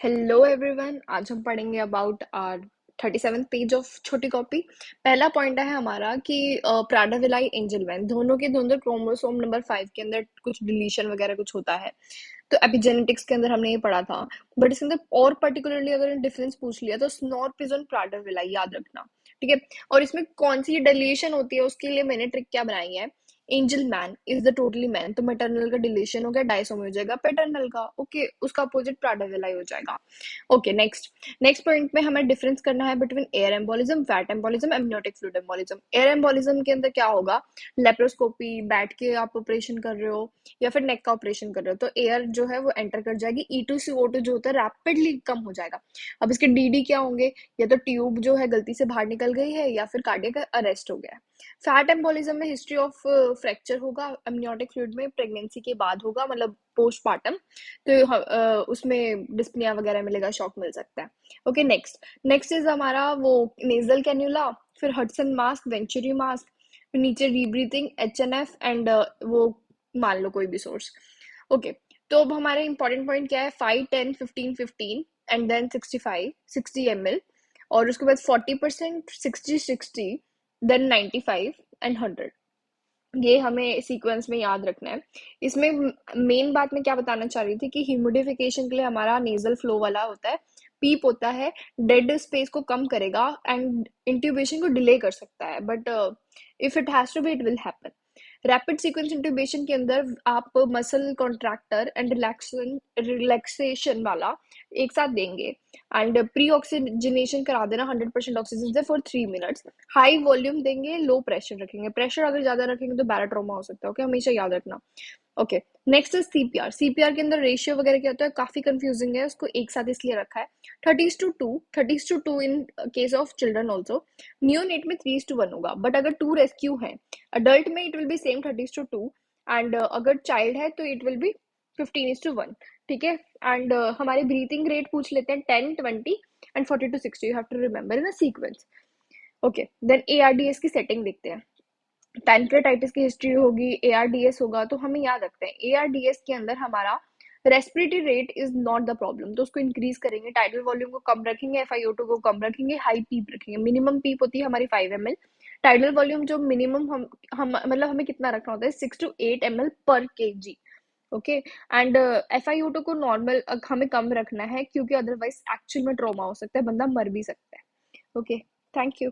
Hello everyone, आज हम पढ़ेंगे अबाउट आर 37 पेज ऑफ छोटी कॉपी। पहला पॉइंट है हमारा कि प्राडा-विलाई एंजलमैन दोनों के दोनों क्रोमोसोम नंबर 5 के अंदर कुछ डिलीशन वगैरह कुछ होता है। तो एपिजेनेटिक्स के अंदर हमने ये पढ़ा था, बट इसके अंदर और पर्टिकुलरली अगर डिफरेंस पूछ लिया तो स्नॉर्प इज ऑन प्राडा-विलाई, याद रखना। ठीक है। और इसमें कौन सी डिलीशन होती है उसके लिए मैंने ट्रिक क्या बनाई है। Angel man is the totally man, तो मैटरनल का डिलीशन हो गया, डाइसोमी हो जाएगा पैटर्नल का। ओके, उसका अपोजिट प्राडा-विलाई हो जाएगा। ओके, नेक्स्ट नेक्स्ट पॉइंट में हमें डिफरेंस करना है between air embolism, fat embolism, amniotic fluid embolism. Air embolism के अंदर क्या होगा, लेप्रोस्कोपी बैठ के आप ऑपरेशन कर रहे हो या फिर नेक का ऑपरेशन कर रहे हो, तो एयर जो है वो एंटर कर जाएगी, E2CO2 जो होता है रैपिडली कम हो जाएगा। अब इसके DD क्या होंगे, या तो ट्यूब जो है गलती से बाहर निकल गई है या फिर कार्डियक अरेस्ट हो गया है। फैट एम्बोलिज्म में हिस्ट्री ऑफ फ्रैक्चर होगा, एमनियोटिक फ्लूइड में प्रेगनेंसी के बाद होगा, मतलब पोस्टमार्टम। तो उसमें डिस्पनिया वगैरह मिलेगा, शॉक मिल सकता है। ओके, नेक्स्ट नेक्स्ट इज हमारा वो नेजल कैन्यूला, फिर हडसन मास्क, वेंचुरी मास्क, फिर नीचे रीब्रीथिंग, HNF एंड वो मान लो कोई भी सोर्स। ओके, तो अब हमारे इंपॉर्टेंट पॉइंट क्या है, 5 10 15 15 एंड देन 65 60 ml, और उसके बाद 40%, 60 60, देन 95 एंड 100। ये हमें सीक्वेंस में याद रखना है। इसमें मेन बात मैं क्या बताना चाह रही थी कि ह्यूमिडिफिकेशन के लिए हमारा नेजल फ्लो वाला होता है, पीप होता है, डेड स्पेस को कम करेगा एंड इंट्यूबेशन को डिले कर सकता है, but if it has to be it will happen. Rapid sequence intubation के अंदर आप मसल कॉन्ट्रैक्टर एंड रिलैक्सेशन वाला एक साथ देंगे, एंड प्री ऑक्सीजनेशन करा देना 100% ऑक्सीजन से फॉर 3 मिनट्स। हाई वॉल्यूम देंगे, लो प्रेशर रखेंगे, प्रेशर अगर ज्यादा रखेंगे तो बैराट्रोमा हो सकता है। ओके, हमेशा याद रखना। Okay, next is CPR। CPR के अंदर रेशियो वगैरह क्या होता है, काफी कंफ्यूजिंग है, उसको एक साथ इसलिए रखा है 30:2, 30:2 in case of children also. Neonate में 3:1 होगा, बट अगर 2 रेस्क्यू है, अडल्ट में it will be same 30:2, and अगर चाइल्ड है तो इट विल बी 15:1। ठीक है। एंड हमारे ब्रीथिंग रेट पूछ लेते हैं, 10 20 and 40 to 60, you have to remember in a sequence. Okay, then ARDS की सेटिंग देखते हैं। पैनक्रेटाइटिस की हिस्ट्री होगी, ARDS होगा, तो हमें याद रखते हैं ARDS के अंदर हमारा respiratory rate is not the problem, तो उसको इंक्रीज करेंगे, टाइडल वॉल्यूम को कम रखेंगे, FiO2 को कम रखेंगे, हाई पीप रखेंगे। मिनिमम पीप होती है हमारी 5 ml। टाइडल वॉल्यूम जो मिनिमम हम मतलब हमें कितना रखना होता है, 6 to 8 ml पर kg। ओके, एंड FiO2 को नॉर्मल हमें कम रखना है, क्योंकि अदरवाइज एक्चुअल में ट्रॉमा हो सकता है, बंदा मर भी सकता है। Okay, thank you.